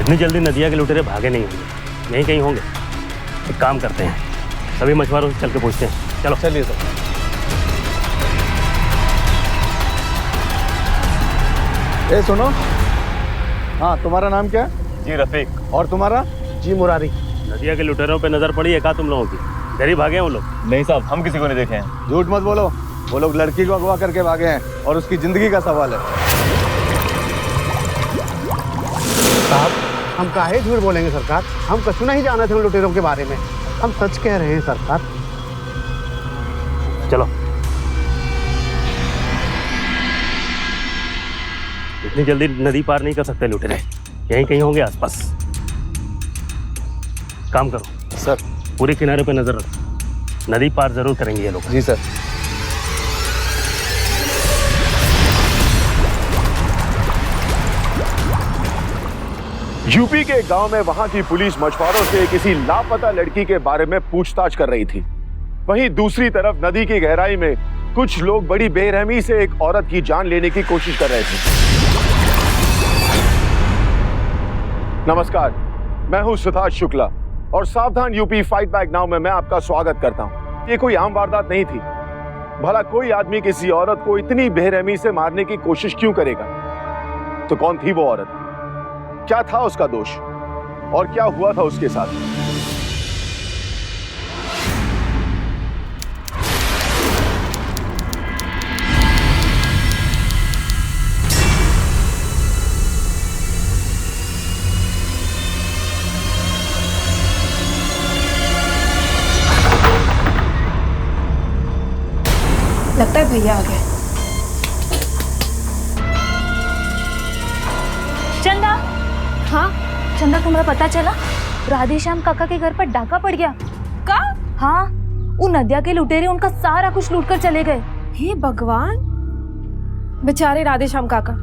इतनी जल्दी नदिया के लुटेरे भागे नहीं होंगे, यहीं कहीं होंगे। एक काम करते हैं, सभी मछुआरों से चल के पूछते हैं। चलो चलिए सर। ए सुनो, हाँ तुम्हारा नाम क्या है? जी रफीक। और तुम्हारा? जी मुरारी। नदिया के लुटेरों पे नजर पड़ी है क्या तुम लोगों की? घर ही भागे हैं वो लोग? नहीं साहब, हम किसी को नहीं देखे हैं। झूठ मत बोलो, वो लोग लड़की को अगवा करके भागे हैं और उसकी जिंदगी का सवाल है। साहब हम काहे झूठ बोलेंगे सरकार, हम कछु नहीं जाना थे उन लुटेरों के बारे में, हम सच कह रहे हैं सरकार। चलो। इतनी जल्दी नदी पार नहीं कर सकते लुटेरे, यहीं कहीं होंगे आसपास। काम करो सर। पूरे किनारे पे नजर रखो, नदी पार जरूर करेंगे ये लोग। जी सर। यूपी के गांव में वहां की पुलिस मछुआरों से किसी लापता लड़की के बारे में पूछताछ कर रही थी। वहीं दूसरी तरफ नदी की गहराई में कुछ लोग बड़ी बेरहमी से एक औरत की जान लेने की कोशिश कर रहे थे। नमस्कार, मैं हूं सुधांशु शुक्ला और सावधान यूपी फाइट बैक नाउ में मैं आपका स्वागत करता हूं। ये कोई आम वारदात नहीं थी। भला कोई आदमी किसी औरत को इतनी बेरहमी से मारने की कोशिश क्यों करेगा? तो कौन थी वो औरत? क्या था उसका दोष और क्या हुआ था उसके साथ? लगता है भैया आ गए। चंदा, हाँ चंदा, तुम्हारा पता चला राधेश्याम काका के घर पर डाका पड़ गया। का? हाँ, वो नदिया के लुटेरे उनका सारा कुछ लूट कर चले गए। हे भगवान, बेचारे राधेश्याम काका।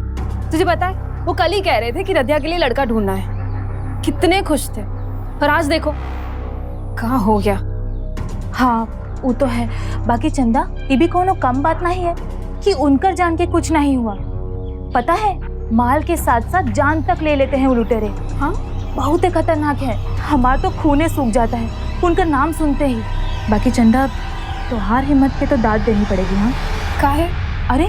तुझे पता है वो कल ही कह रहे थे कि नदिया के लिए लड़का ढूंढना है, कितने खुश थे, पर आज देखो कहाँ हो गया। हाँ वो तो है, बाकी चंदा ये भी कोनो कम बात नहीं है कि उनकर जान के कुछ नहीं हुआ। पता है माल के साथ साथ जान तक ले लेते हैं वो लुटेरे। हाँ बहुत ही खतरनाक है, हमारा तो खूने सूख जाता है उनका नाम सुनते ही। बाकी चंदा तोहार हिम्मत पे तो दाद देनी पड़ेगी। हाँ काहे? अरे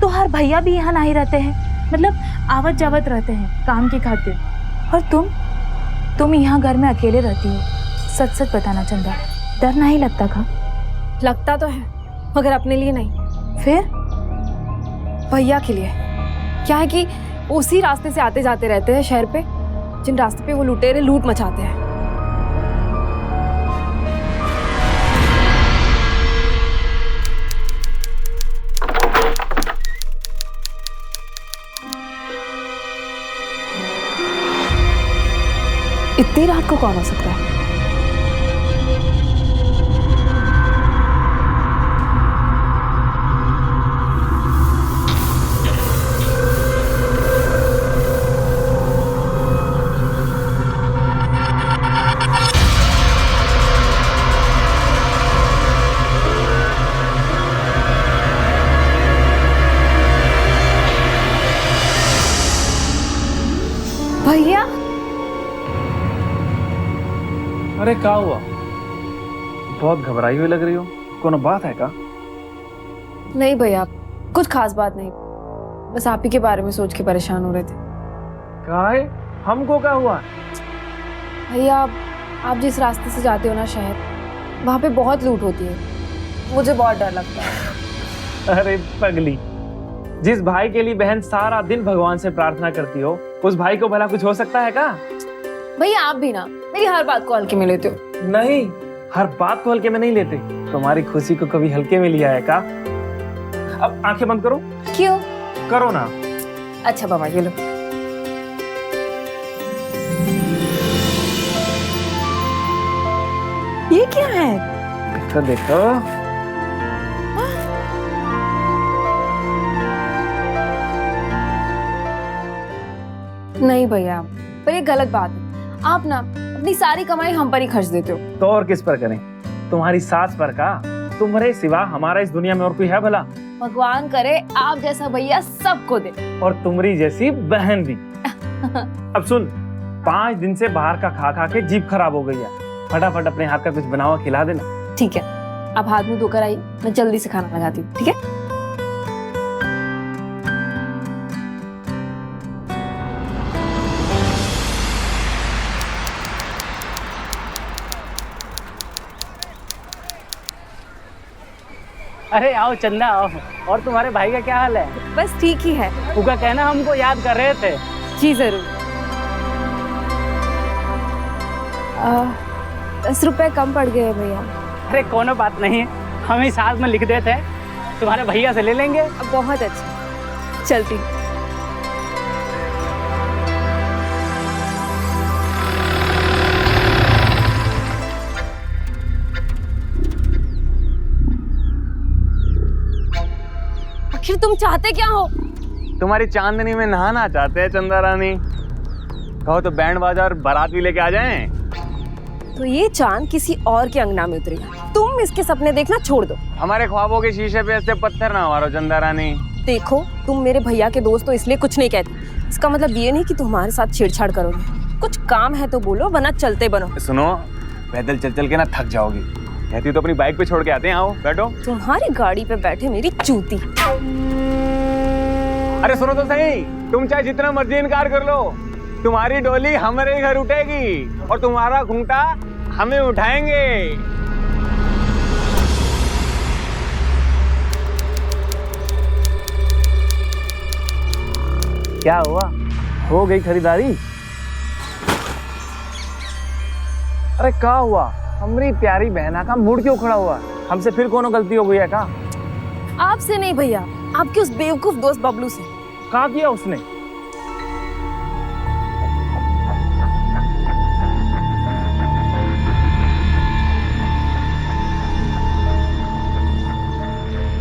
तोहार भैया भी यहाँ नहीं रहते हैं, मतलब आवत जावत रहते हैं काम की खातिर, और तुम यहाँ घर में अकेले रहती हो। सच सच बताना चंदा, डर नहीं लगता का? लगता तो है मगर अपने लिए नहीं, फिर भैया के लिए। क्या है कि उसी रास्ते से आते जाते रहते हैं शहर पे, जिन रास्ते पे वो लुटेरे लूट मचाते हैं। इतनी रात को कौन हो सकता है? भैया, अरे क्या हुआ? बहुत घबराई हुई लग रही हो, कोनो बात है का? नहीं भैया, कुछ खास बात नहीं, बस आप ही के बारे में सोच के परेशान हो रहे थे। क्या है? हमको क्या हुआ? भैया आप जिस रास्ते से जाते हो ना शहर, वहाँ पे बहुत लूट होती है, मुझे बहुत डर लगता है। अरे पगली, जिस भाई के लिए बहन सारा दिन भगवान से प्रार्थना करती हो, उस भाई को भला कुछ हो सकता है का? भैया आप भी ना मेरी हर बात को हल्के में लेते हो। नहीं, हर बात को हल्के में नहीं लेते। तुम्हारी खुशी को कभी हल्के में लिया है का? अब आंखें बंद करो। क्यों? करो ना। अच्छा बाबा ये लो। ये क्या है? देखो देखो। नहीं भैया, पर ये गलत बात है। आप ना अपनी सारी कमाई हम पर ही खर्च देते हो। तो और किस पर करें? तुम्हारी सास पर का? तुम्हारे सिवा हमारा इस दुनिया में और कोई है भला? भगवान करे आप जैसा भैया सबको दे, और तुम्हारी जैसी बहन भी। अब सुन, 5 दिन से बाहर का खा खा के जीभ खराब हो गई है। फटाफट अपने हाथ का कुछ बनावा खिला देना। ठीक है, अब हाथ मुंह धोकर आई, मैं जल्दी से खाना लगाती हूँ। ठीक है। अरे आओ चंदा आओ। और तुम्हारे भाई का क्या हाल है? बस ठीक ही है। उनका कहना हमको याद कर रहे थे। जी जरूर। 10 रुपए कम पड़ गए भैया। अरे कोनो बात नहीं, हम ही साथ में लिख देते हैं, तुम्हारे भैया से ले लेंगे। बहुत अच्छा, चलती। आखिर तुम चाहते क्या हो? तुम्हारी चांदनी में नहाना चाहते हैं चंदा रानी। कहो तो बैंड बाजा और बारात भी लेके आ जाएं। तो ये चांद किसी और के अंगना में उतरेगा, तुम इसके सपने देखना छोड़ दो। हमारे ख्वाबों के शीशे पे ऐसे पत्थर ना मारो चंदा रानी। देखो, तुम मेरे भैया के दोस्त तो इसलिए कुछ नहीं कहते, इसका मतलब ये नहीं कि तुम्हारे साथ छेड़छाड़ करोगे। कुछ काम है तो बोलो, वरना चलते बनो। सुनो, पैदल चल चल के ना थक जाओगी। कहती तो अपनी बाइक पे छोड़ के आते हैं। आओ बैठो। तुम्हारी गाड़ी पे बैठे मेरी चूती। अरे सुनो तो सही, तुम चाहे जितना मर्जी इनकार कर लो, तुम्हारी डोली हमारे घर उठेगी और तुम्हारा घूंटा हमें उठाएंगे। क्या हुआ? हो गई खरीदारी? अरे क्या हुआ? हमारी प्यारी बहना का मूड क्यों खड़ा हुआ? हमसे फिर कोनो गलती हो गई है का? आपसे नहीं भैया, आपके उस बेवकूफ दोस्त बबलू से। क्या किया उसने?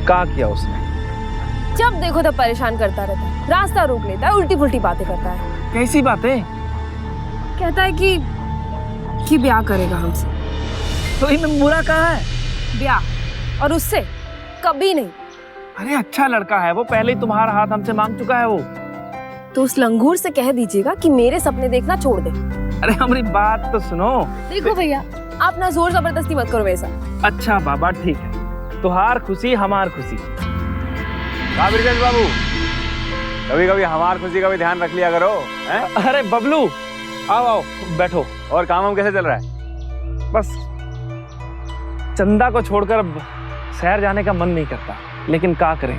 क्या किया उसने? जब देखो तब परेशान करता रहता है, रास्ता रोक लेता है, उल्टी पुल्टी बातें करता है। कैसी बातें? कहता है कि ब्याह करेगा हमसे। तो इनमें बुरा कहाँ है? ब्याह, और उससे कभी नहीं। अरे अच्छा लड़का है वो, पहले ही तुम्हारा हाथ हमसे मांग चुका है वो। तो उस लंगूर से कह दीजिएगा कि मेरे सपने देखना छोड़ दे। अरे हमारी बात तो सुनो। देखो भैया, आप ना जोर जबरदस्ती मत करो वैसा। अच्छा बाबा ठीक है, तुहार खुशी हमार खुशी। ब्रिजेश बाबू, कभी कभी हमार खुशी का भी ध्यान रख लिया करो हैं? अरे बबलू, आओ आओ बैठो। और काम कैसे चल रहा है? बस चंदा को छोड़कर अब शहर जाने का मन नहीं करता, लेकिन क्या करें,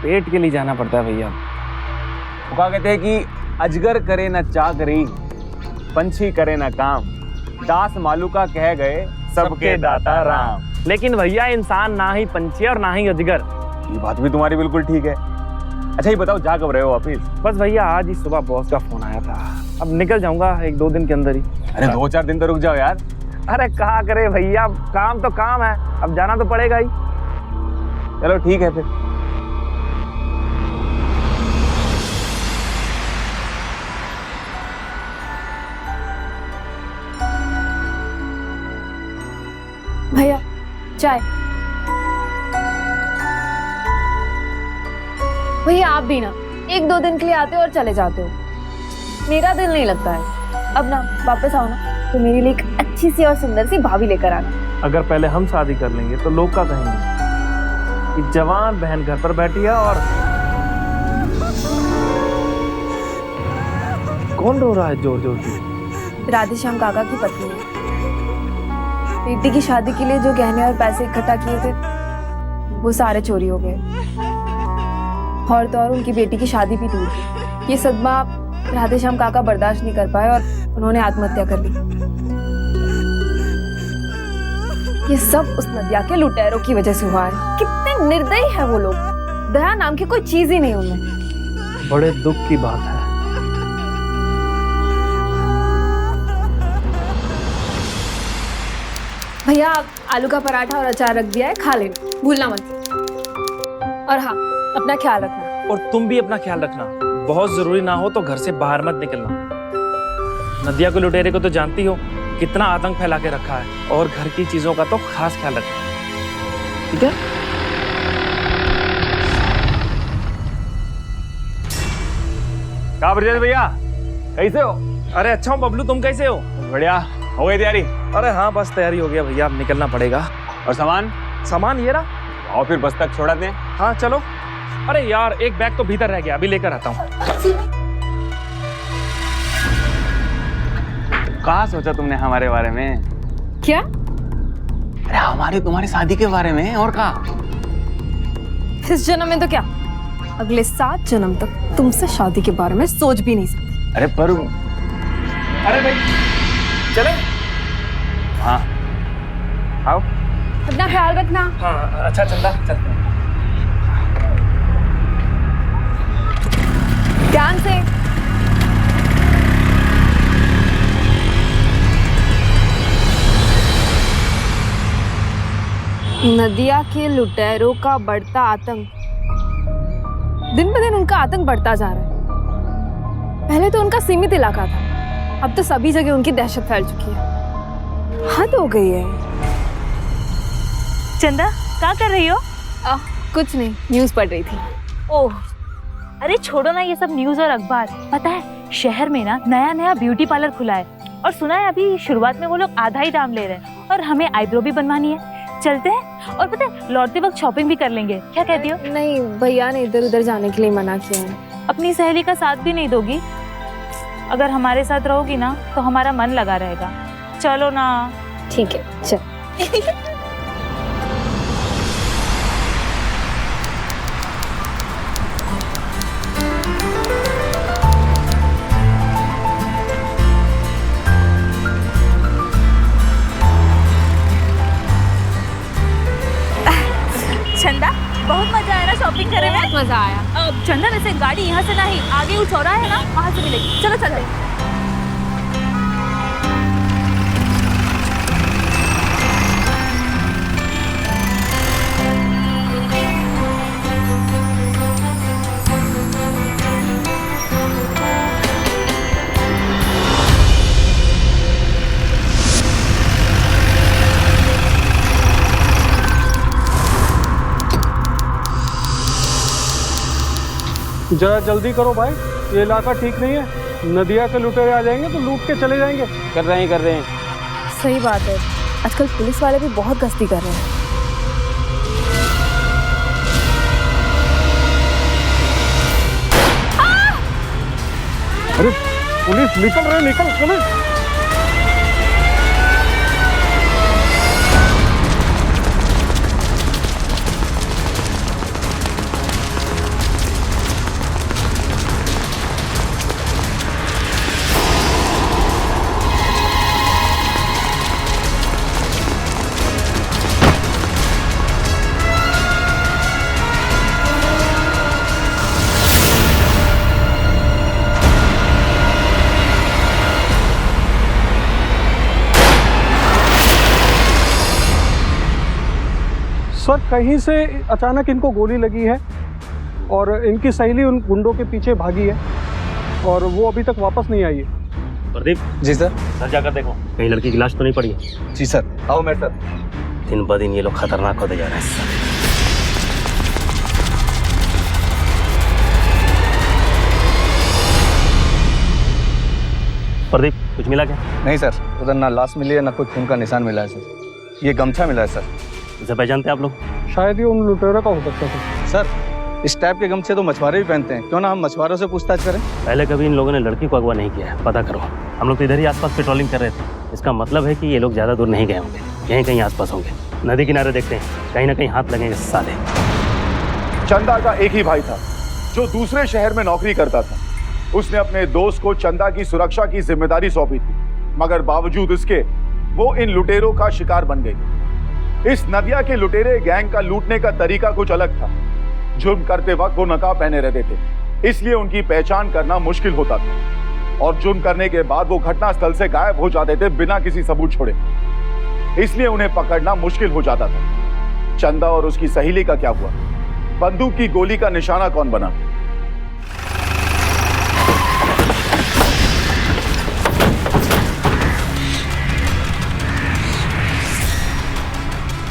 पेट के लिए जाना पड़ता है भैया। वो क्या कहते हैं कि अजगर करे ना चाकरी, पंछी करे ना काम, दास मालूका कह गए सबके दाता राम। लेकिन भैया इंसान ना ही पंछी और ना ही अजगर। ये बात भी तुम्हारी बिल्कुल ठीक है। अच्छा ये बताओ, जा कब रहे हो ऑफिस? बस भैया आज ही सुबह बॉस का फोन आया था, अब निकल जाऊंगा 1-2 दिन के अंदर ही। अरे 2-4 दिन तो रुक जाओ यार। अरे क्या करे भैया, काम तो काम है, अब जाना तो पड़ेगा ही। चलो ठीक है फिर। भैया चाय। भैया आप भी ना 1-2 दिन के लिए आते हो और चले जाते हो, मेरा दिल नहीं लगता है। अब ना वापस आओ ना, तो मेरे लिए एक अच्छी सी और सुंदर सी भाभी लेकर आना। अगर पहले हम शादी कर लेंगे तो लोग क्या कहेंगे कि जवान बहन घर पर बैठी है। और कौन रो रहा है जोर जोर से? राधेश्याम काका की पत्नी है। बेटी की शादी के लिए जो गहने और पैसे इकट्ठा किए थे वो सारे चोरी हो गए, और तो और उनकी बेटी की शादी भी टूट गई। ये सदमा राधेश्याम काका बर्दाश्त नहीं कर पाए और उन्होंने आत्महत्या कर ली। ये सब उस नदिया के लुटेरों की वजह से हुआ है। कितने निर्दयी है वो लोग, दया नाम की कोई चीज ही नहीं उनमें। बड़े दुख की बात है। भैया आलू का पराठा और अचार रख दिया है, खा लेना, भूलना मत। और हाँ, अपना ख्याल रखना। और तुम भी अपना ख्याल रखना, बहुत जरूरी ना हो तो घर से बाहर मत निकलना। नदिया को लुटेरे को तो जानती हो, कितना आतंक फैला के रखा है, और घर की चीजों का तो खास ख्याल रखना, ठीक है? कहा ब्रजेश भैया, कैसे हो? अरे अच्छा हूँ बबलू, तुम कैसे हो? बढ़िया, हो गई तैयारी? अरे हाँ बस तैयारी हो गया भैया, अब निकलना पड़ेगा। और सामान? सामान ये रहा। और फिर बस तक छोड़ाते हैं। हाँ चलो। अरे यार एक बैग तो भीतर रह गया, अभी लेकर आता हूँ। कहाँ सोचा तुमने हमारे बारे में? क्या? अरे हमारी तुम्हारी शादी के बारे में, और कहा? इस जन्म में तो क्या, अगले 7 जन्म तक तुमसे शादी के बारे में सोच भी नहीं सकती। अरे पर अरे भाई चले। हाँ आओ। अपना ख्याल रखना। हाँ अच्छा चंदा चलते हैं। ध्यान से। नदिया के लुटेरों का बढ़ता आतंक, दिन ब दिन उनका आतंक बढ़ता जा रहा है। पहले तो उनका सीमित इलाका था, अब तो सभी जगह उनकी दहशत फैल चुकी है। हद हो गई है। चंदा क्या कर रही हो? कुछ नहीं, न्यूज़ पढ़ रही थी। ओह अरे छोड़ो ना ये सब न्यूज़ और अखबार। पता है शहर में ना नया नया ब्यूटी पार्लर खुला है, और सुना है अभी शुरुआत में वो लोग आधा ही दाम ले रहे हैं, और हमें आईब्रो भी बनवानी है। चलते हैं, और पता है लौटते वक्त शॉपिंग भी कर लेंगे। क्या कहती हो? नहीं, भैया ने इधर उधर जाने के लिए मना किया है। अपनी सहेली का साथ भी नहीं दोगी? अगर हमारे साथ रहोगी ना तो हमारा मन लगा रहेगा। चलो ना। ठीक है चल। चंदा बहुत मजा आया ना शॉपिंग करने में? मजा आया। चंदा वैसे गाड़ी यहाँ से नहीं, आगे वो चौराहा है ना, वहाँ से मिलेगी। चलो चलते हैं। जरा जल्दी करो भाई, ये इलाका ठीक नहीं है। नदिया के लुटेरे आ जाएंगे तो लूट के चले जाएंगे। कर रहे हैं। सही बात है, आजकल पुलिस वाले भी बहुत गश्ती कर रहे हैं। अरे पुलिस निकल चले। सर कहीं से अचानक इनको गोली लगी है, और इनकी सहेली उन गुंडों के पीछे भागी है, और वो अभी तक वापस नहीं आई है। प्रदीप। जी सर। सर जाकर देखो कहीं लड़की की लाश तो नहीं पड़ी है। जी सर। आओ मैं सर। दिन ब दिन ये लोग खतरनाक होते जा रहे हैं। प्रदीप कुछ मिला क्या? नहीं सर, उधर ना लाश मिली है ना कोई खून का निशान मिला है सर। ये गमछा मिला है सर। इसे पहचानते हैं आप लोग? शायद ये उन लुटेरों का हो सकता है सर। इस टाइप के गमछे तो मछुआरे भी पहनते हैं, क्यों ना हम मछुआरों से पूछताछ करें? पहले कभी इन लोगों ने लड़की को अगवा नहीं किया है, पता करो। हम लोग तो इधर ही आसपास पेट्रोलिंग कर रहे थे, इसका मतलब है कि ये लोग ज़्यादा दूर नहीं गए होंगे, यहीं कहीं आसपास होंगे। नदी किनारे देखते हैं, कहीं ना कहीं हाथ लगेंगे साले। चंदा का एक ही भाई था जो दूसरे शहर में नौकरी करता था। उसने अपने दोस्त को चंदा की सुरक्षा की जिम्मेदारी सौंपी थी, मगर बावजूद इसके वो इन लुटेरों का शिकार बन गई। इस नदिया के लुटेरे गैंग का लूटने का तरीका कुछ अलग था। जुर्म करते वक्त वो नकाब पहने रहते थे, इसलिए उनकी पहचान करना मुश्किल होता था, और जुर्म करने के बाद वो घटनास्थल से गायब हो जाते थे बिना किसी सबूत छोड़े, इसलिए उन्हें पकड़ना मुश्किल हो जाता था। चंदा और उसकी सहेली का क्या हुआ? बंदूक की गोली का निशाना कौन बना?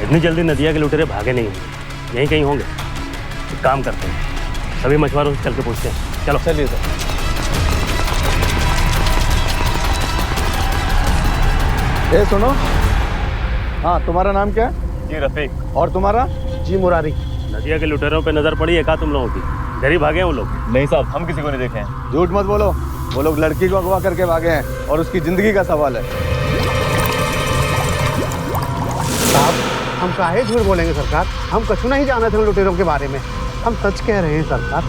इतनी जल्दी नदिया के लुटेरे भागे नहीं होंगे, यहीं कहीं होंगे। एक काम करते हैं, सभी मछुआरों से चल के पूछते हैं। चलो। चलिए सर। ए सुनो, हाँ तुम्हारा नाम क्या है? जी रफीक। और तुम्हारा? जी मुरारी। नदिया के लुटेरों पे नजर पड़ी है क्या तुम लोगों की? इधर ही भागे हैं वो लोग। नहीं साहब, हम किसी को नहीं देखे हैं। झूठ मत बोलो, वो लोग लड़की को अगवा करके भागे हैं और उसकी जिंदगी का सवाल है। साहब हम काहे झूठ बोलेंगे सरकार, हम कछु नहीं जाना थे उन लुटेरों के बारे में, हम सच कह रहे हैं सरकार।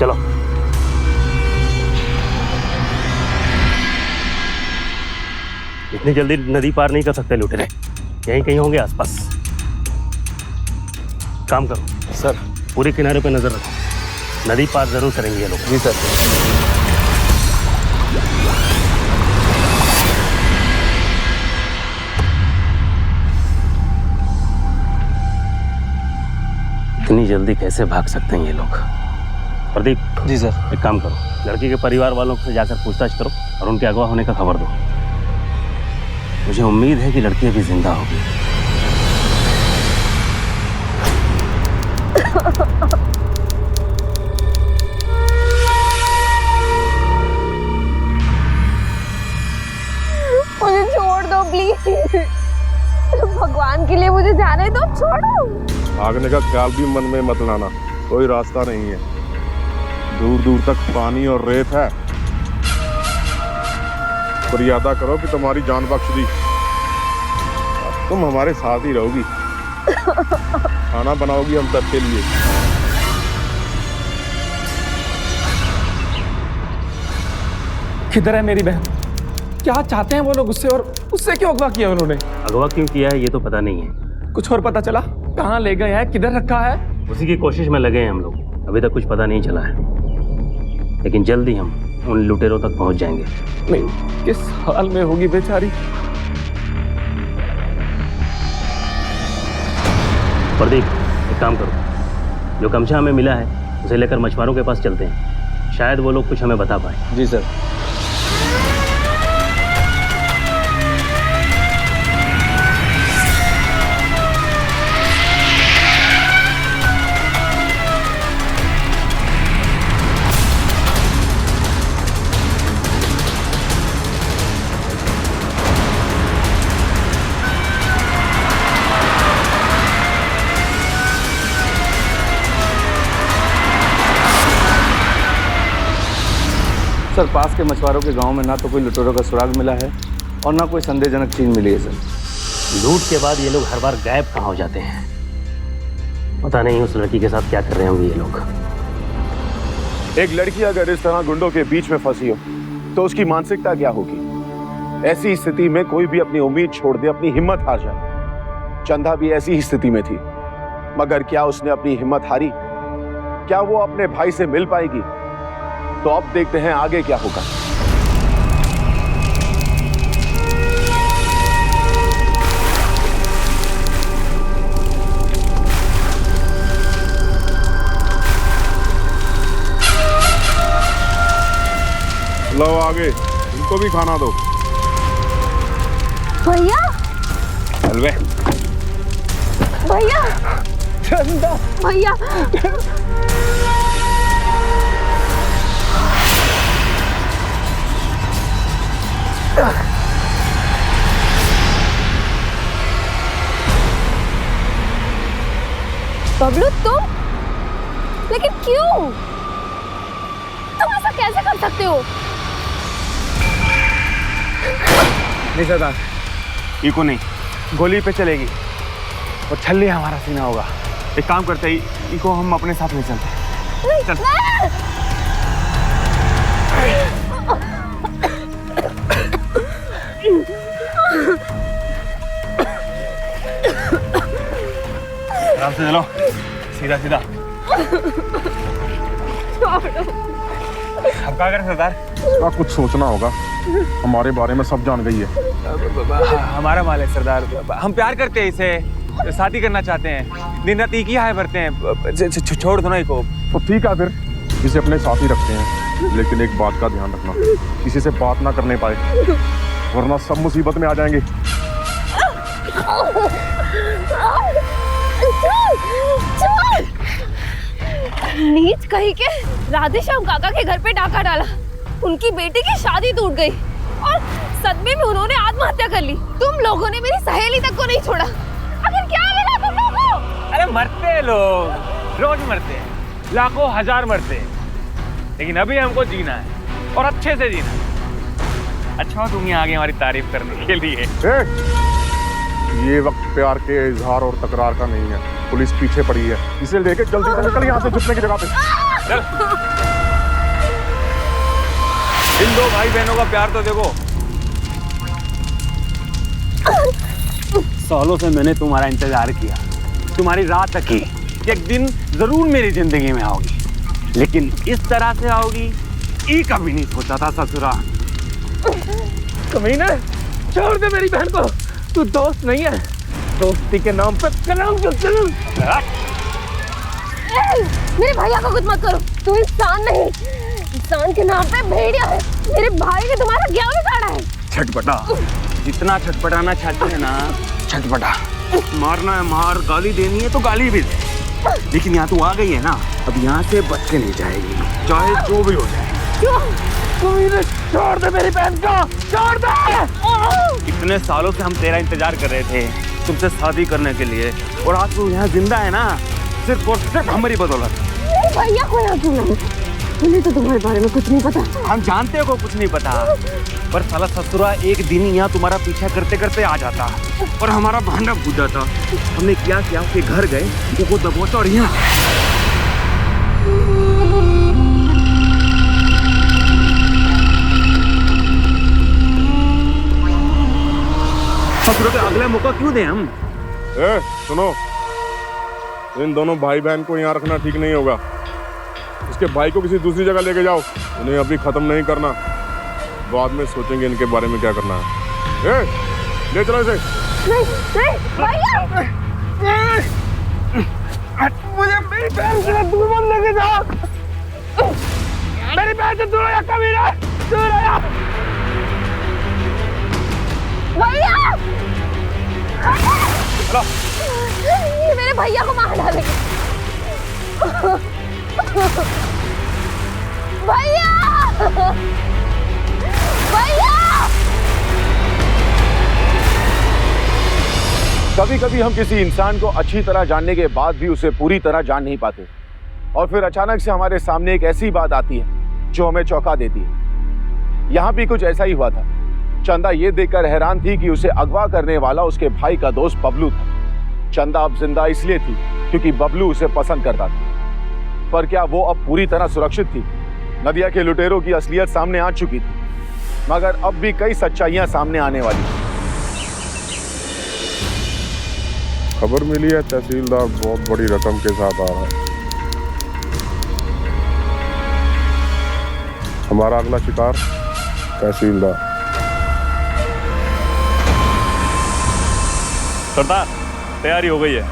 चलो इतनी जल्दी नदी पार नहीं कर सकते लुटेरे, यहीं कहीं होंगे आसपास। काम करो सर। पूरे किनारे पे नजर रखो, नदी पार जरूर करेंगे ये लोग। जी सर। इतनी जल्दी कैसे भाग सकते हैं ये लोग? प्रदीप। जी सर। एक काम करो, लड़की के परिवार वालों से जाकर पूछताछ करो और उनके अगवा होने का खबर दो। मुझे उम्मीद है कि लड़की अभी जिंदा होगी। मुझे छोड़ दो प्लीज, भगवान के लिए मुझे जाने दो, छोड़ो। भागने का ख्याल भी मन में मत लाना, कोई रास्ता नहीं है। दूर दूर तक पानी और रेत है। पर यादा करो कि तुम्हारी जान बख्श दी, तुम हमारे साथ ही रहोगी। खाना बनाओगी हम सबके लिए। किधर है मेरी बहन? क्या चाहते हैं वो लोग उससे, और उससे क्यों अगवा किया उन्होंने? अगवा क्यों किया है ये तो पता नहीं है। कुछ और पता चला? कहाँ ले गए हैं, किधर रखा है? उसी की कोशिश में लगे हैं हम लोग, अभी तक कुछ पता नहीं चला है, लेकिन जल्दी हम उन लुटेरों तक पहुंच जाएंगे। नहीं, किस हाल में होगी बेचारी। प्रदीप एक काम करो, जो गमछा हमें मिला है उसे लेकर मछुआरों के पास चलते हैं, शायद वो लोग कुछ हमें बता पाए। जी सर। सर पास के मछुआरों के गांव में ना तो कोई लुटेरों का सुराग मिला है और ना कोई संदेहजनक चीज मिली है सर। लूट के बाद ये लोग हर बार गायब कहाँ हो जाते हैं, पता नहीं उस लड़की के साथ क्या कर रहे होंगे ये लोग। एक लड़की अगर इस तरह गुंडों के बीच में फंसी हो तो उसकी मानसिकता क्या होगी? ऐसी स्थिति में कोई भी अपनी उम्मीद छोड़ दे, अपनी हिम्मत हार जाए। चंदा भी ऐसी ही स्थिति में थी, मगर क्या उसने अपनी हिम्मत हारी? क्या वो अपने भाई से मिल पाएगी? तो अब देखते हैं आगे क्या होगा। लो आगे, इनको भी खाना दो। भैया, हलवे। भैया, चंदा, भैया। बबलू तुम, लेकिन क्यों? तुम ऐसा कैसे कर सकते हो? नहीं सरदार, इको नहीं, गोली पे चलेगी और छल्ले हमारा सीना होगा। एक काम करते ही इको हम अपने साथ ले चलते। चल। आराम से चलो, सीधा सीधा। अब क्या करें सरदार? इसका कुछ सोचना होगा, हमारे बारे में सब जान गई है। हमारा माल है सरदार, हम प्यार करते हैं इसे, शादी करना चाहते हैं, दिन रात एक ही हाय भरते हैं। छोड़ दो ना इको। तो ठीक है फिर, इसे अपने साथ ही रखते हैं, लेकिन एक बात का ध्यान रखना, किसी से बात ना करने पाए, वरना सब मुसीबत में आ जाएंगे। नीच कहीं के राधेश्याम काका के घर पे डाका डाला, उनकी बेटी की शादी टूट गई और सदमे में उन्होंने आत्महत्या कर ली। तुम लोगों ने मेरी सहेली तक को नहीं छोड़ा। आखिर क्या मिला तुम लोगों को? अरे मरते हैं लोग, रोज मरते हैं, लाखों हजार मरते हैं, लेकिन अभी हमको जीना है और अच्छे से जीना है। अच्छा तुम यहाँ आगे हमारी तारीफ करने के लिए। ये वक्त प्यार के इजहार और तकरार का नहीं है। पुलिस पीछे पड़ी है, इसे लेके जल्दी से निकल यहाँ से छुपने की जगह पे। चल। इन दो भाई बहनों का प्यार तो देखो। सालों से मैंने तुम्हारा इंतजार किया, तुम्हारी राह तकी कि एक दिन जरूर मेरी जिंदगी में आओगी, लेकिन इस तरह से आओगी ये कभी नहीं सोचा था ससुरा। कमीने, छोड़ दे मेरी बहन को। तू दोस्त नहीं है, दोस्ती के नाम पे कलम जो कलम। मेरे भैया को कुछ मत करो। तू इंसान नहीं, इंसान के नाम पे भेड़िया है। मेरे भाई ने तुम्हारा क्या बिगाड़ा है? छटपटा, जितना छटपटाना चाहते हैं ना, छटपटा। मारना है मार, गाली देनी है तो गाली भी दे, लेकिन यहाँ तू आ गई है ना, अब यहाँ से बच के नहीं जाएगी, चाहे जो भी हो जाए। क्यों? छोड़ दे मेरी बहन को, छोड़ दे। इतने सालों से हम तेरा इंतजार कर रहे थे तुमसे शादी करने के लिए, और आज तू यहाँ जिंदा है ना, सिर्फ और सिर्फ हमारी बदौलत। मेरे भैया को यहाँ क्यों लाए? मुझे तो तुम्हारे बारे में कुछ नहीं पता। हम जानते हो को कुछ नहीं पता, पर साला ससुरा एक दिन यहाँ तुम्हारा पीछा करते करते आ जाता और हमारा भांडा बुझ जाता। हमने क्या किया, उसके घर गए, वो दबोचा और यहाँ ससुरा पे अगला मौका क्यों दें हम? सुनो, इन दोनों भाई बहन को यहाँ रखना ठीक नहीं होगा। इसके भाई को किसी दूसरी जगह लेके जाओ, उन्हें अभी खत्म नहीं करना, बाद में सोचेंगे इनके बारे में क्या करना है। ले चलो इसे। नहीं, भैया! मुझे मेरी बहन से दूर मत लेके जाओ। मेरी बहन से दूर या कमीना, दूर या। भैया! ये मेरे भैया को मार डालेंगे। भैया! भैया! कभी कभी हम किसी इंसान को अच्छी तरह जानने के बाद भी उसे पूरी तरह जान नहीं पाते, और फिर अचानक से हमारे सामने एक ऐसी बात आती है जो हमें चौंका देती है। यहाँ भी कुछ ऐसा ही हुआ था। चंदा ये देखकर हैरान थी कि उसे अगवा करने वाला उसके भाई का दोस्त बबलू था। चंदा अब जिंदा इसलिए थी क्योंकि बबलू उसे पसंद करता था, पर क्या वो अब पूरी तरह सुरक्षित थी? नदिया के लुटेरों की असलियत सामने आ चुकी थी, मगर अब भी कई सच्चाइयां सामने आने वाली थी। खबर मिली है तहसीलदार बहुत बड़ी रकम के साथ आ रहा है। हमारा अगला शिकार तहसीलदार। सरदार, तैयारी हो गई है।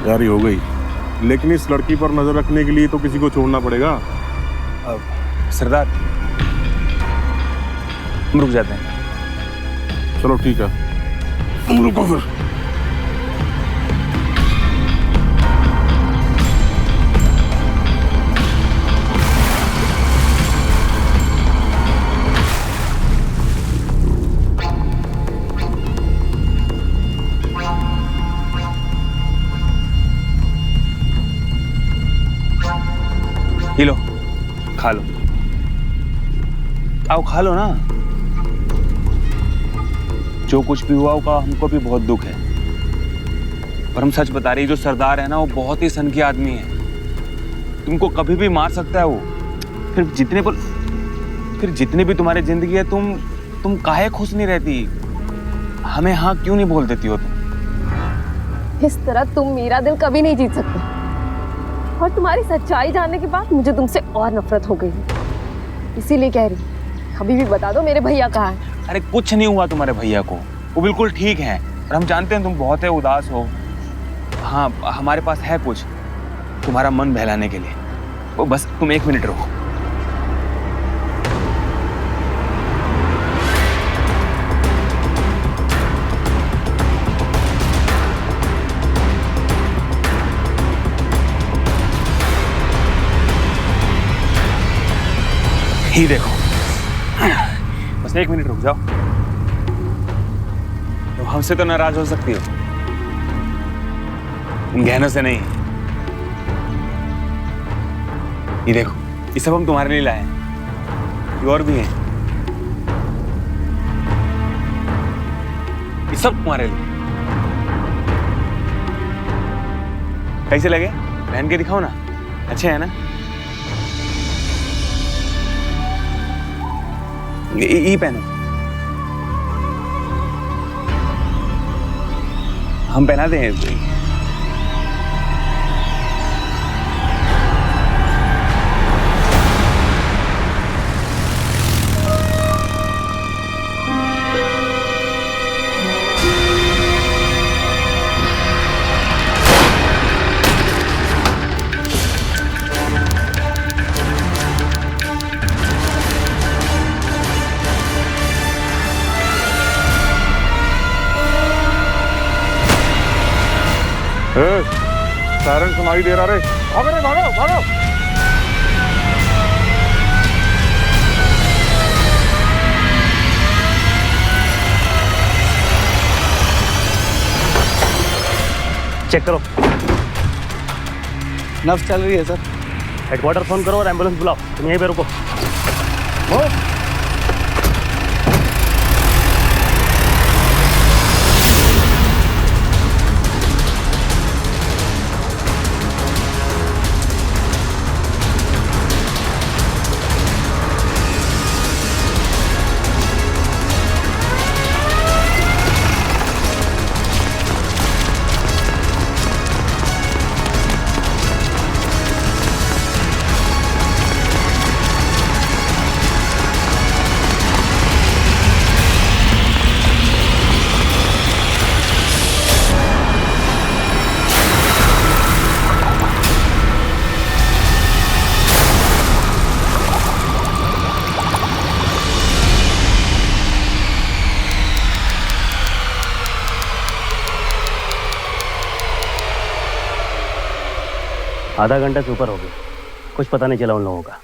तैयारी हो गई, लेकिन इस लड़की पर नजर रखने के लिए तो किसी को छोड़ना पड़ेगा। सरदार, हम रुक जाते हैं। चलो ठीक है, तुम रुको फिर। ही लो, खा लो, आओ खा लो ना। जो कुछ भी हुआ होगा हमको भी बहुत दुख है, पर हम सच बता रही, जो सरदार है ना वो बहुत ही सनकी आदमी है, तुमको कभी भी मार सकता है वो। फिर जितने भी तुम्हारी जिंदगी है, तुम काहे खुश नहीं रहती? हमें हाँ क्यों नहीं बोल देती हो तुम? इस तरह तुम मेरा दिल कभी नहीं जीत सकते, और तुम्हारी सच्चाई जानने के बाद मुझे तुमसे और नफरत हो गई है। इसीलिए कह रही, अभी भी बता दो मेरे भैया कहाँ हैं? अरे कुछ नहीं हुआ तुम्हारे भैया को, वो बिल्कुल ठीक है, और हम जानते हैं तुम बहुत है उदास हो। हाँ, हमारे पास है कुछ तुम्हारा मन बहलाने के लिए, वो बस तुम 1 मिनट रुको। ही देखो, बस 1 मिनट रुक जाओ। तो हमसे तो नाराज हो सकती हो, इन गहनों से नहीं। ये देखो, ये सब हम तुम्हारे लिए लाए हैं, ये और भी हैं, ये सब तुम्हारे लिए। कैसे लगे? पहन के दिखाओ ना, अच्छे हैं ना? ये पहनो, हम पहना दें। सायरन सुनाई दे रहा रे, भागो रे, भागो भागो। चेक करो, नब्ज चल रही है सर। हेडक्वार्टर फोन करो और एम्बुलेंस बुलाओ। तुम यहीं पे रुको। आधा घंटा से ऊपर हो गया, कुछ पता नहीं चला उन लोगों का।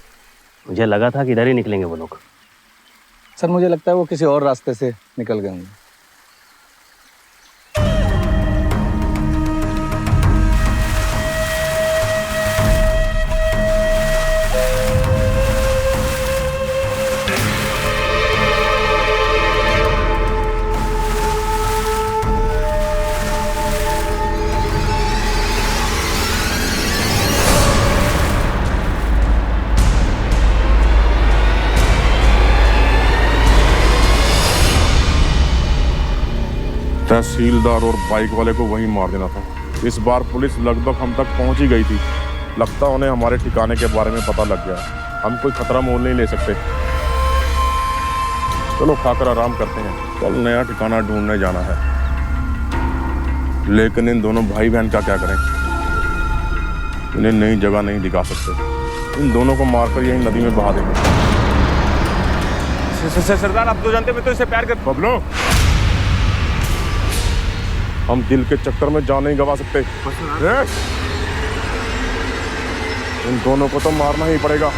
मुझे लगा था कि इधर ही निकलेंगे वो लोग। सर मुझे लगता है वो किसी और रास्ते से निकल गए होंगे। तहसीलदार और बाइक वाले को वहीं मार देना था। इस बार पुलिस लगभग हम तक पहुंच ही गई थी। लगता उन्हें हमारे ठिकाने के बारे में पता लग गया। हम कोई खतरा मोल नहीं ले सकते। चलो खाकर आराम करते हैं, कल नया ठिकाना ढूंढने जाना है। लेकिन इन दोनों भाई बहन का क्या करें? इन्हें नई जगह नहीं दिखा सकते। इन दोनों को मारकर यही नदी में बहा देंगे। सरदार, आप तो जानते मैं तो इसे प्यार कर। बबलू, हम दिल के चक्कर में जान नहीं गवा सकते। इन दोनों को तो मारना ही पड़ेगा।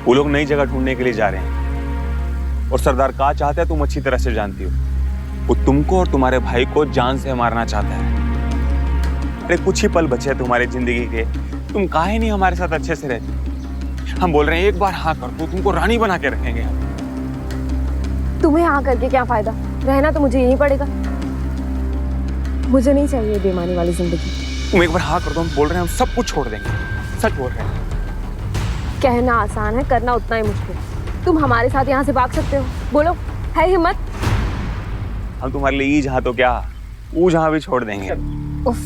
वो लोग नई जगह ढूंढने के लिए जा रहे हैं और सरदार क्या चाहता है तुम अच्छी तरह से जानती हो। वो तुमको और तुम्हारे भाई को जान से मारना चाहता है। अरे कुछ ही पल बचे हैं तुम्हारी जिंदगी के, तुम काहे नहीं हमारे साथ अच्छे से रहते? हम बोल रहे हैं एक बार हाँ कर दो, तुमको रानी बना के रखेंगे हम। तुम्हें हाँ करके क्या फायदा? रहना तो मुझे यहीं पड़ेगा। मुझे नहीं चाहिए बेईमानी वाली जिंदगी। तुम एक बार हाँ कर दो, हम बोल रहे हैं हम सब कुछ छोड़ देंगे। सच बोल रहे हैं। कहना आसान है, करना उतना ही मुश्किल। तुम हमारे साथ यहाँ से भाग सकते हो? बोलो, है हिम्मत? हम तुम्हारे लिए जहाँ तो क्या वो जहाँ भी छोड़ देंगे। उफ,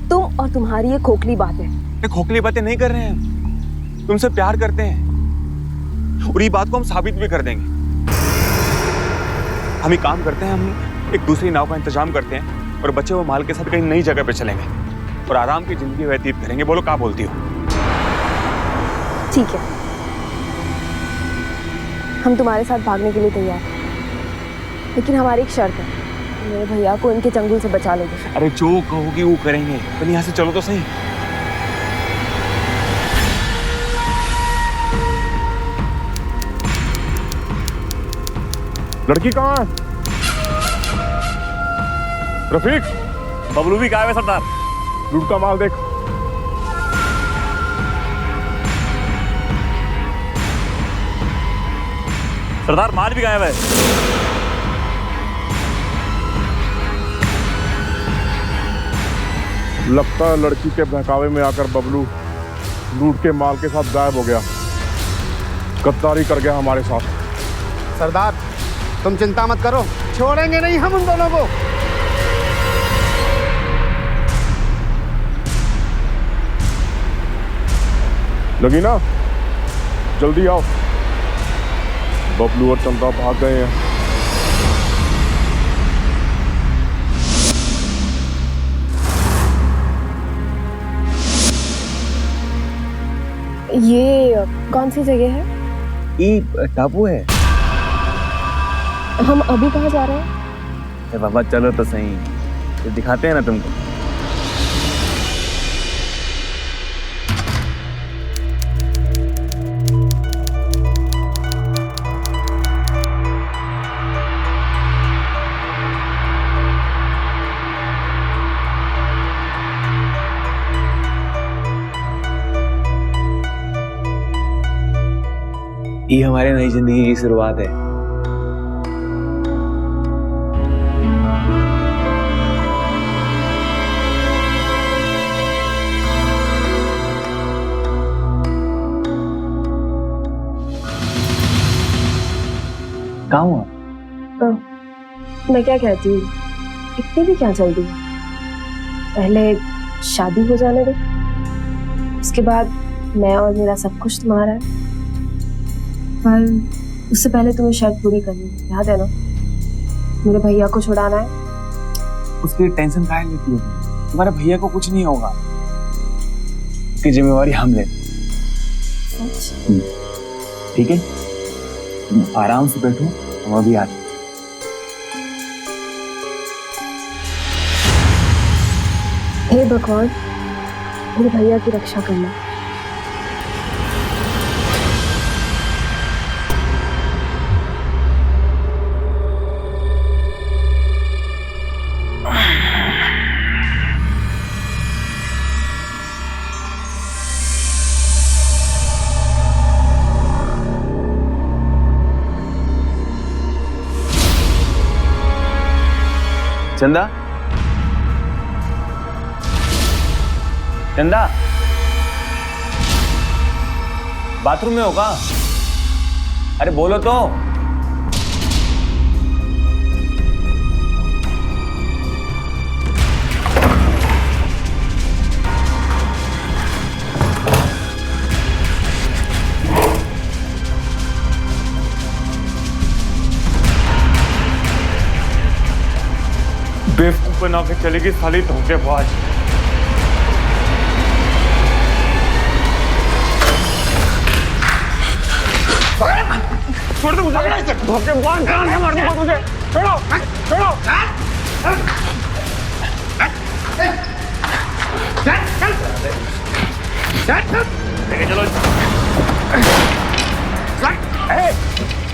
तुम और तुम्हारी ये खोखली बातें। खोखली बातें नहीं कर रहे हैं, तुमसे प्यार करते हैं और ये बात को हम साबित भी कर देंगे। हम एक काम करते हैं, हम एक दूसरी नाव का इंतजाम करते हैं और बच्चे वो माल के साथ कहीं नई जगह पे चलेंगे और आराम की जिंदगी व्यतीत करेंगे। बोलो क्या बोलती हो? ठीक है, हम तुम्हारे साथ भागने के लिए तैयार हैं। लेकिन हमारी एक शर्त है, मेरे भैया को इनके चंगुल से बचा लोगे। अरे जो कहोगी वो करेंगे, पर यहाँ से चलो तो सही। लड़की कहाँ है? रफीक, बबलू भी गायब है सरदार। लूट का माल देख। सरदार माल भी गायब है। लगता है लड़की के बहकावे में आकर बबलू लूट के माल के साथ गायब हो गया, गद्दारी कर गया हमारे साथ। सरदार तुम चिंता मत करो, छोड़ेंगे नहीं हम उन दोनों को। लगी ना? जल्दी आओ, बबलू और चंदा भाग गए हैं। ये कौन सी जगह है? ये टापू है। हम अभी कहाँ जा रहे हैं? अरे बाबा चलो तो सही, तो दिखाते हैं ना तुमको। ये हमारी नई जिंदगी की शुरुआत है। कहाँ हुआ? मैं क्या कहती हूँ, इतनी भी क्या जल्दी? पहले शादी हो जाने दो, उसके बाद मैं और मेरा सब कुछ तुम्हारा है। पर उससे पहले तुम्हें शर्त पूरी करनी है, याद है ना? मेरे भैया को छुड़ाना है। उसकी टेंशन काहे लेती हो? तुम्हारे भैया को कुछ नहीं होगा, उसकी जिम्मेवारी हम लेते। ठीक है, तुम आराम से बैठो, हम अभी आते। हे भगवान, मेरे भैया की रक्षा करना। चंदा, चंदा, बाथरूम में होगा? अरे बोलो तो। बेवकूफ बना के चलेगी साली धोखेबाज। छोड़ दो मुझे, धोखेबाज जान से मार दूंगा तुझे। छोड़ो, छोड़ो। चलो,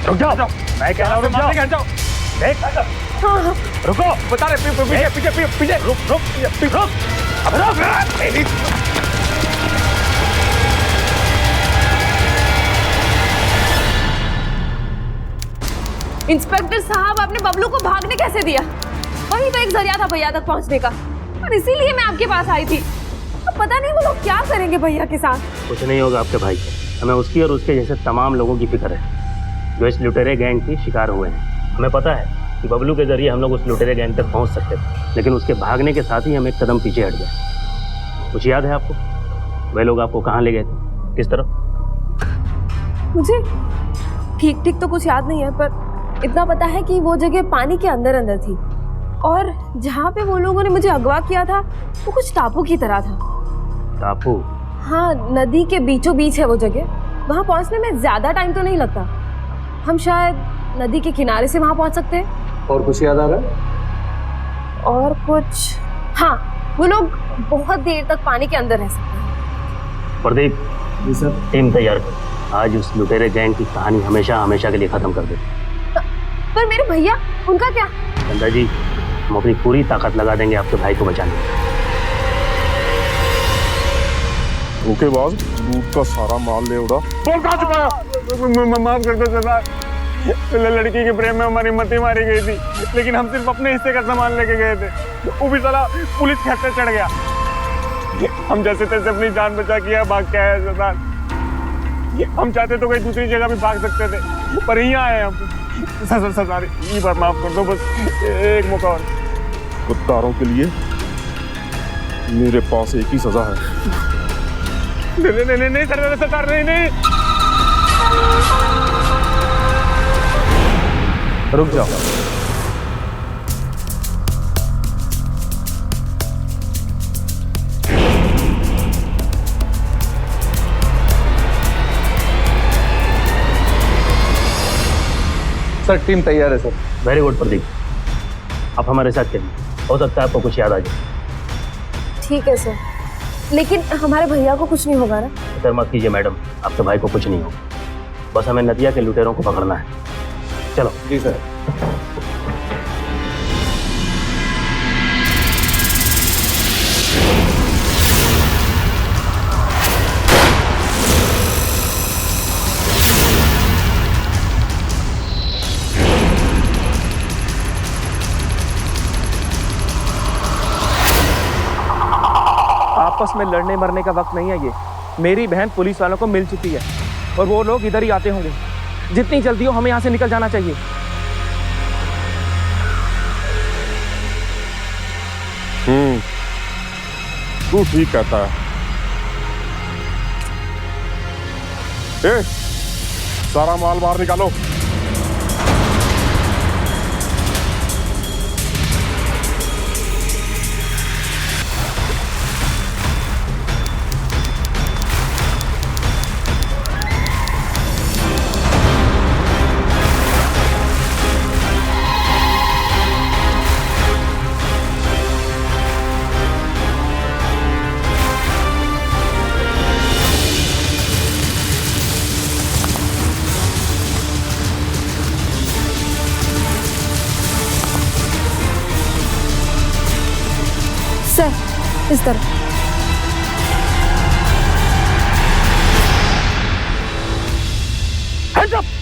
रुक जाओ, मैं कह रहा हूँ रुक जाओ। देख, रुको, बता रहे पीछे, रुक, अब रुक। इंस्पेक्टर साहब, आपने बबलू को भागने कैसे दिया? वही तो एक जरिया था भैया तक पहुंचने का, और इसीलिए मैं आपके पास आई थी। अब पता नहीं वो लोग क्या करेंगे भैया के साथ। कुछ नहीं होगा आपके भाई, हमें उसकी और उसके जैसे तमाम लोगों की फिक्र है जो इस लुटेरे गैंग की शिकार हुए हैं। हमें पता है कि बबलू के जरिए हम लोग उस लुटेरे गैंग तक पहुंच सकते थे, लेकिन उसके भागने के साथ ही हम एक कदम पीछे हट गए। कुछ याद है आपको? वे लोग आपको कहाँ ले गए थे, किस तरफ? मुझे ठीक तो कुछ याद नहीं है, पर इतना पता है कि वो जगह पानी के अंदर थी, और जहाँ पे वो लोगों ने मुझे अगवा किया था वो कुछ टापू की तरह था। टापू? हाँ, नदी के बीचों बीच है वो जगह। वहाँ पहुँचने में ज्यादा टाइम तो नहीं लगता। हम शायद नदी के किनारे से वहाँ पहुँच सकते हैं। और कुछ याद आ रहा है? और कुछ, हाँ, वो लोग बहुत देर तक पानी के अंदर रह सकते हैं। प्रदीप जी सर। टीम तैयार कर, आज उस लुटेरे गैंग की कहानी हमेशा हमेशा के लिए खत्म कर दे। पर मेरे भैया, उनका क्या? चंदा जी, हम अपनी पूरी ताकत लगा देंगे आपके भाई को बचाने में। ओके बॉस, लूट का सारा माल ले उड़ा। बोल कहाँ छुपाया? माफ कर दो सरदार, लड़की के प्रेम में हमारी मती मारी गई थी, लेकिन हम सिर्फ अपने हिस्से का सामान लेके गए थे। वो भी साला पुलिस के हत्थे चढ़ गया। हम जैसे तैसे अपनी जान बचा के भाग के आए सरदार। हम चाहते तो कहीं दूसरी जगह भी भाग सकते थे, पर यहाँ आए हम। सरदार, ये बार माफ कर दो, बस एक मौका और। कुत्तारों के लिए मेरे पास एक ही सजा है। नहीं सरदार, नहीं। रुक जाओ। सर, टीम तैयार है सर। वेरी गुड प्रदीप, आप हमारे साथ चलिए, हो सकता है आपको कुछ याद आ जाए। ठीक है सर, लेकिन हमारे भैया को कुछ नहीं होगा ना? फिक्र मत कीजिए मैडम, आपके भाई को कुछ नहीं होगा। बस हमें नदिया के लुटेरों को पकड़ना है। चलो। जी सर। आपस में लड़ने मरने का वक्त नहीं है ये। मेरी बहन पुलिस वालों को मिल चुकी है और वो लोग इधर ही आते होंगे। जितनी जल्दी हो हमें यहाँ से निकल जाना चाहिए। तू ठीक कहता है। ए, सारा माल बाहर निकालो। सर, इस तरह।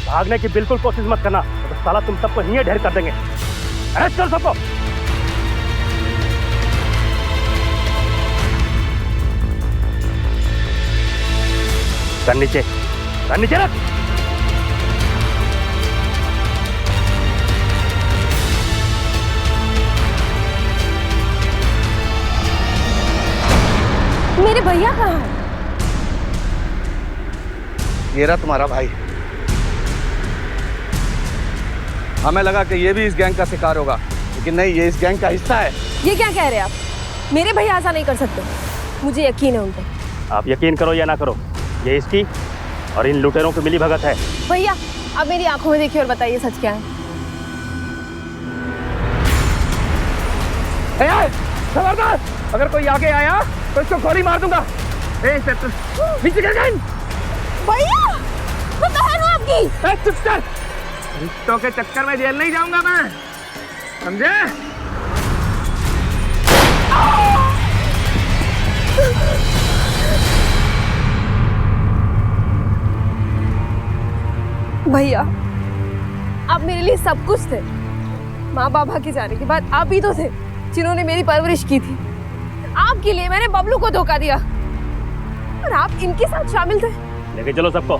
भागने की बिल्कुल कोशिश मत करना, तो साला तुम सबको यहीं ढेर कर देंगे। अरेस्ट करो सबको। कर नीचे रख। मेरे भैया कहाँ हैं? ये रहा तुम्हारा भाई। हमें लगा कि ये भी इस गैंग का शिकार होगा, लेकिन नहीं, ये इस गैंग का हिस्सा है। ये क्या कह रहे हैं आप? मेरे भैया ऐसा नहीं कर सकते। मुझे यकीन है उन पर। आप यकीन करो या ना करो, ये इसकी और इन लुटेरों की मिली भगत है। भैया, आप मेरी आंखों में देखिए और बताइए सच क्या है। खबरदार, अगर कोई आगे आया तो इसको गोली मार दूंगा। नीचे गिर गए। भैया, मैं बहन हूँ आपकी। चुप कर। रिश्तों के चक्कर में जेल नहीं जाऊंगा मैं, समझे? भैया, आप मेरे लिए सब कुछ थे। माँ बाबा के जाने के बाद आप ही तो थे जिन्होंने मेरी परवरिश की थी। आपके लिए मैंने बबलू को धोखा दिया और आप इनके साथ शामिल थे। लेके चलो सबको।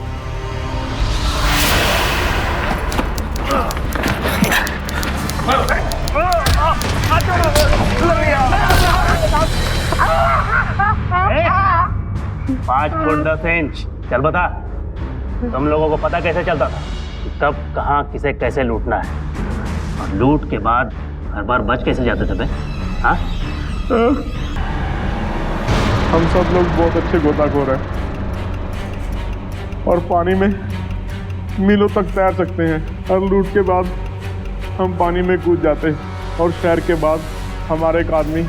पाँच फुट 10 इंच। चल बता, तुम लोगों को पता कैसे चलता था कि कब कहाँ किसे कैसे लूटना है, और लूट के बाद हर बार बच कैसे जाते थे बे? हाँ? हम सब लोग बहुत अच्छे गोताखोर हैं और पानी में मीलों तक तैर सकते हैं, और लूट के बाद हम पानी में कूद जाते और शहर के बाद हमारा एक आदमी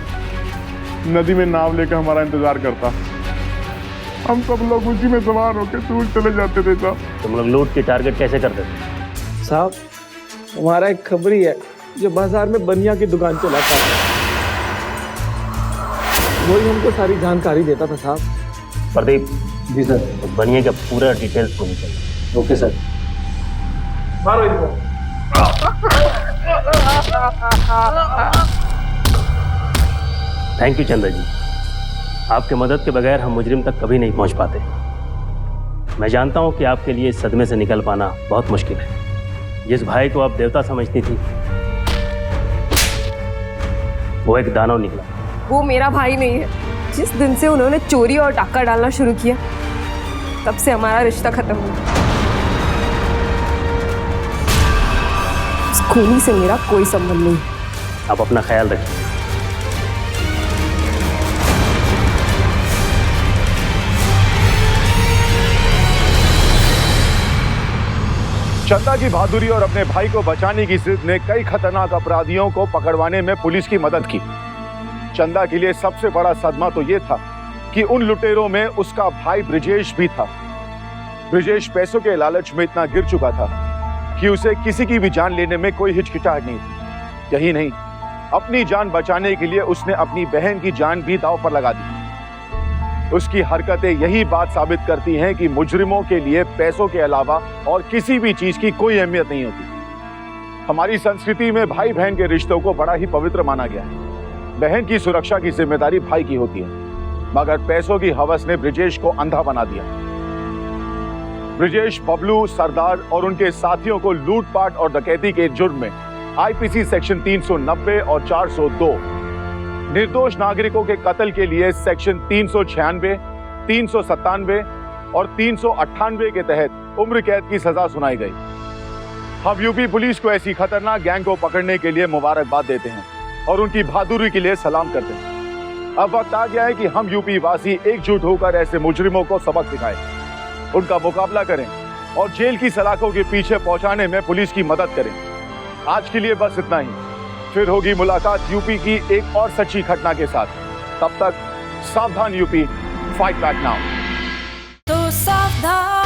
नदी में नाव लेकर हमारा इंतजार करता। हम सब लोग उसी में सवार होकर दूर चले जाते थे साहब। तुम लोग लूट की टारगेट कैसे करते थे? साहब हमारा एक खबरी है जो बाजार में बनिया की दुकान चलाता है, वही हमको सारी जानकारी देता था साहब। प्रदीप, जी सर। तो बनिए का पूरा डिटेल्स मुझे चाहिए। Okay sir. मारो इनको। थैंक यू चंदा जी, आपके मदद के बगैर हम मुजरिम तक कभी नहीं पहुंच पाते। मैं जानता हूं कि आपके लिए इस सदमे से निकल पाना बहुत मुश्किल है। जिस भाई को आप देवता समझती थी वो एक दानव निकला। वो मेरा भाई नहीं है। जिस दिन से उन्होंने चोरी और डाका डालना शुरू किया तब से हमारा रिश्ता खत्म हो गया। उस खूनी से मेरा कोई संबंध नहीं। आप अपना ख्याल रखिए। चंदा की बहादुरी और अपने भाई को बचाने की जिद ने कई खतरनाक अपराधियों को पकड़वाने में पुलिस की मदद की। चंदा के लिए सबसे बड़ा सदमा तो यह था कि उन लुटेरों में उसका भाई ब्रिजेश भी था। ब्रिजेश पैसों के लालच में इतना गिर चुका था कि उसे किसी की भी जान लेने में कोई हिचकिचाहट नहीं थी। यही नहीं, अपनी जान बचाने के लिए उसने अपनी बहन की जान भी दांव पर लगा दी। उसकी हरकतें यही बात साबित करती हैं कि मुजरिमों के लिए पैसों के अलावा और किसी भी चीज की कोई अहमियत नहीं होती। हमारी संस्कृति में भाई बहन के रिश्तों को बड़ा ही पवित्र माना गया है। बहन की सुरक्षा की जिम्मेदारी भाई की होती है, मगर पैसों की हवस ने ब्रिजेश को अंधा बना दिया। ब्रिजेश, बबलू, सरदार और उनके साथियों को लूटपाट और डकैती के जुर्म में आईपीसी सेक्शन 390 और 402, निर्दोष नागरिकों के कत्ल के लिए सेक्शन 396, 397 और 398 के तहत उम्र कैद की सजा सुनाई गई। हम यूपी पुलिस को ऐसी खतरनाक गैंग को पकड़ने के लिए मुबारकबाद देते हैं और उनकी बहादुरी के लिए सलाम करते हैं। अब वक्त आ गया है कि हम यूपी वासी एकजुट होकर ऐसे मुजरिमों को सबक सिखाएं, उनका मुकाबला करें और जेल की सलाखों के पीछे पहुंचाने में पुलिस की मदद करें। आज के लिए बस इतना ही। फिर होगी मुलाकात यूपी की एक और सच्ची घटना के साथ। तब तक सावधान यूपी, फाइट बैक नाउ। तो सावधान।